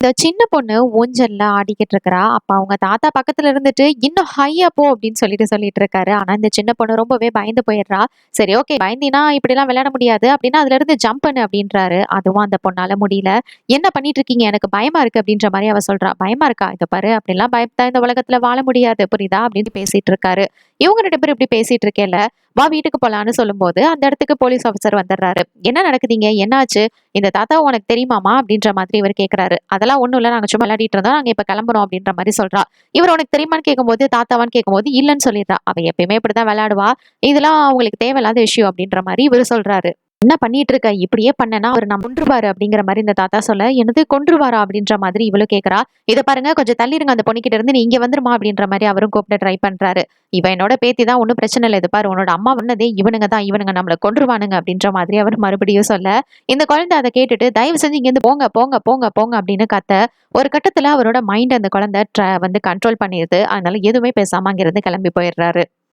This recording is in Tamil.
இந்த சின்ன பொண்ணு ஊஞ்சல்ல ஆடிக்கிட்டு இருக்கிறா. அப்ப அவங்க தாத்தா பக்கத்துல இருந்துட்டு, "இன்னும் ஹையா போ" அப்படின்னு சொல்லிட்டு இருக்காரு. ஆனா இந்த சின்ன பொண்ணு ரொம்பவே பயந்து போயிடுறா. "சரி ஓகே பயந்தீன்னா இப்படிலாம் விளையாட முடியாது. அப்படின்னா அதுல இருந்து ஜம்ப் பண்ணு" அப்படின்றாரு. அதுவும் அந்த பொண்ணால முடியல. "என்ன பண்ணிட்டு இருக்கீங்க? எனக்கு பயமா இருக்கு" அப்படின்ற மாரி அவ சொல்றா. "பயமா இருக்கா? இத பாரு அப்படிலாம் பயப்பட்டா இந்த உலகத்துல வாழ முடியாது. புரியுதா?" அப்படின்னு பேசிட்டு இருக்காரு. இவங்க 2 பேரும் இப்படி பேசிட்டு இருக்கையில, "வா வீட்டுக்கு போலான்னு" சொல்லும்போது, அந்த இடத்துக்கு போலீஸ் ஆஃபீசர் வந்துடுறாரு. "என்ன நடக்குதுங்க? என்னாச்சு? இந்த தாத்தா உனக்கு தெரியுமாமா?" அப்படின்ற மாதிரி இவர் கேட்கிறாரு. "அதெல்லாம் ஒண்ணும் இல்ல. நாங்க சும்மா விளையாடிட்டு இருந்தோம். நாங்க இப்ப கிளம்புறோம்" அப்படின்ற மாரி சொல்றா. இவர் "உனக்கு தெரியுமான்னு?" கேட்கும்போது, தாத்தாவான்னு கேட்கும்போது, இல்லன்னு சொல்லிடுறா. அவ எப்பயுமே இப்படிதான் விளையாடுவா. இதெல்லாம் அவங்களுக்கு தேவையில்லாத விஷயம் அப்படின்ற மாரி இவரு சொல்றாரு. "என்ன பண்ணிட்டு இருக்க? இப்படியே பண்ணேன்னா அவரு நம்ம கொன்றுவாரு" அப்படிங்கிற மாரி இந்த தாத்தா சொல்ல, "என்னது கொன்றுவாரா?" அப்படின்ற மாதிரி இவளும் கேட்கிறா. "இத பாருங்க கொஞ்சம் தள்ளி இருங்க அந்த பொண்ணுகிட்ட இருந்து. நீ இங்க வந்துருமா" அப்படின்ற மாரி அவரும் கூப்பிட ட்ரை பண்றாரு. "இவ என்னோட பேத்தி தான். ஒண்ணும் பிரச்சனை இல்ல. இது பாரு உன்னோட அம்மா பண்ணதே இவனுங்க தான். இவனுங்க நம்மள கொன்றுவானுங்க" அப்படின்ற மாதிரி அவர் மறுபடியும் சொல்ல, இந்த குழந்தை அத கேட்டுட்டு, "தயவு செஞ்சு இங்கேருந்து போங்க, போங்க, போங்க, போங்க" அப்படின்னு கத்த, ஒரு கட்டத்துல அவரோட மைண்ட் அந்த குழந்தை வந்து கண்ட்ரோல் பண்ணிருது. அதனால எதுவுமே பேசாம அங்கிருந்து கிளம்பி போயிடுறாரு.